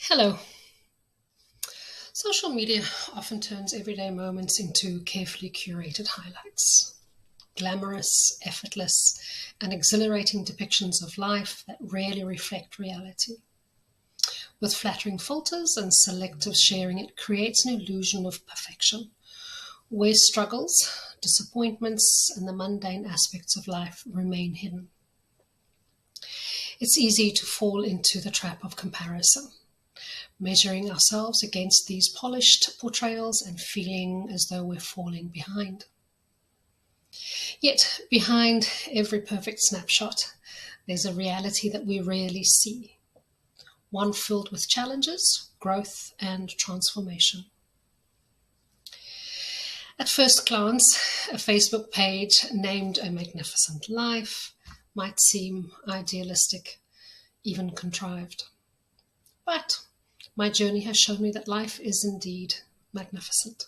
Hello. Social media often turns everyday moments into carefully curated highlights. Glamorous, effortless, and exhilarating depictions of life that rarely reflect reality. With flattering filters and selective sharing, it creates an illusion of perfection, where struggles, disappointments, and the mundane aspects of life remain hidden. It's easy to fall into the trap of comparison, measuring ourselves against these polished portrayals and feeling as though we're falling behind. Yet, behind every perfect snapshot, there's a reality that we rarely see, one filled with challenges, growth, and transformation. At first glance, a Facebook page named A Magnificent Life might seem idealistic, even contrived. But my journey has shown me that life is indeed magnificent.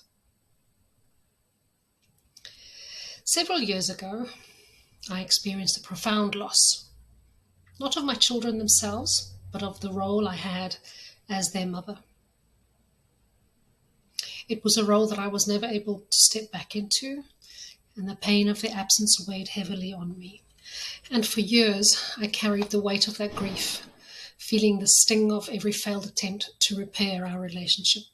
Several years ago, I experienced a profound loss, not of my children themselves, but of the role I had as their mother. It was a role that I was never able to step back into, and the pain of the absence weighed heavily on me. And for years, I carried the weight of that grief, feeling the sting of every failed attempt to repair our relationship.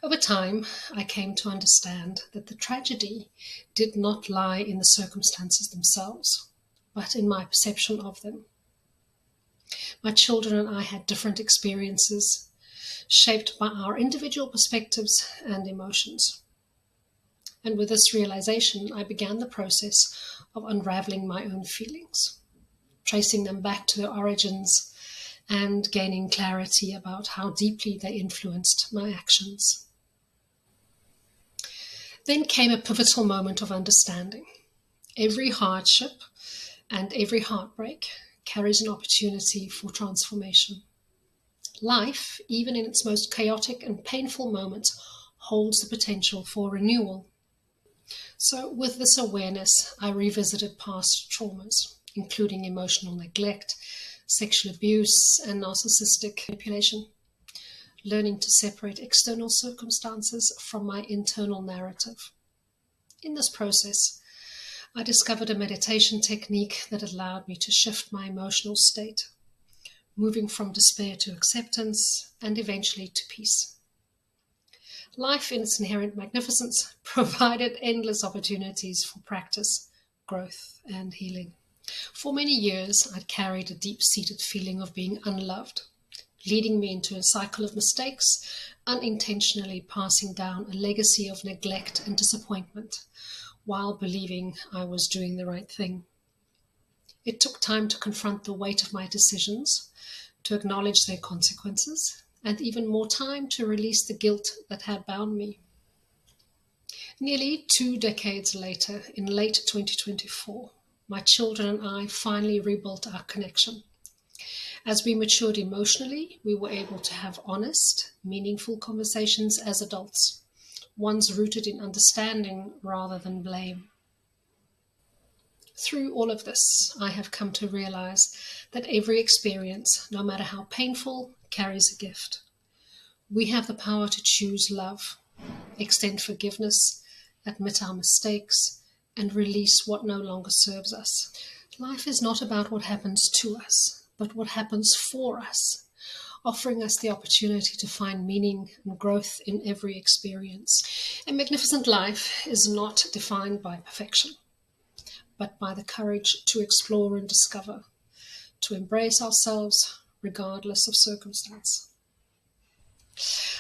Over time, I came to understand that the tragedy did not lie in the circumstances themselves, but in my perception of them. My children and I had different experiences, shaped by our individual perspectives and emotions. And with this realization, I began the process of unravelling my own feelings, tracing them back to their origins and gaining clarity about how deeply they influenced my actions. Then came a pivotal moment of understanding. Every hardship and every heartbreak carries an opportunity for transformation. Life, even in its most chaotic and painful moments, holds the potential for renewal. So, with this awareness, I revisited past traumas, including emotional neglect, sexual abuse, and narcissistic manipulation, learning to separate external circumstances from my internal narrative. In this process, I discovered a meditation technique that allowed me to shift my emotional state, moving from despair to acceptance and eventually to peace. Life, in its inherent magnificence, provided endless opportunities for practice, growth, and healing. For many years, I'd carried a deep-seated feeling of being unloved, leading me into a cycle of mistakes, unintentionally passing down a legacy of neglect and disappointment, while believing I was doing the right thing. It took time to confront the weight of my decisions, to acknowledge their consequences, and even more time to release the guilt that had bound me. Nearly 2 decades later, in late 2024, my children and I finally rebuilt our connection. As we matured emotionally, we were able to have honest, meaningful conversations as adults, ones rooted in understanding rather than blame. Through all of this, I have come to realize that every experience, no matter how painful, carries a gift. We have the power to choose love, extend forgiveness, admit our mistakes, and release what no longer serves us. Life is not about what happens to us, but what happens for us, offering us the opportunity to find meaning and growth in every experience. A magnificent life is not defined by perfection, but by the courage to explore and discover, to embrace ourselves regardless of circumstance.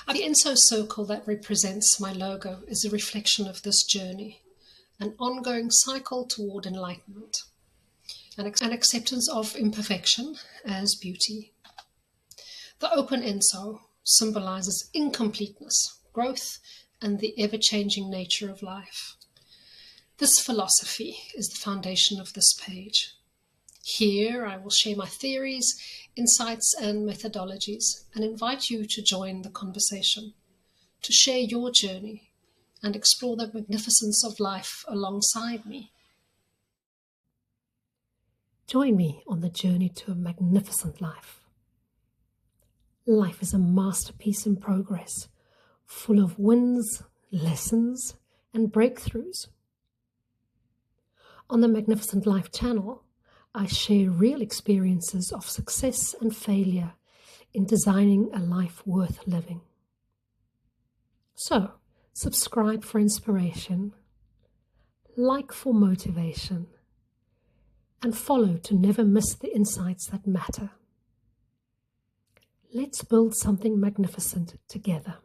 The Inso circle that represents my logo is a reflection of this journey, an ongoing cycle toward enlightenment, an acceptance of imperfection as beauty. The open Inso symbolizes incompleteness, growth, and the ever-changing nature of life. This philosophy is the foundation of this page. Here I will share my theories, insights, and methodologies, and invite you to join the conversation, to share your journey, and explore the magnificence of life alongside me. Join me on the journey to a magnificent life. Life is a masterpiece in progress, full of wins, lessons, and breakthroughs. On the Magnificent Life channel, I share real experiences of success and failure in designing a life worth living. So, subscribe for inspiration, like for motivation, and follow to never miss the insights that matter. Let's build something magnificent together.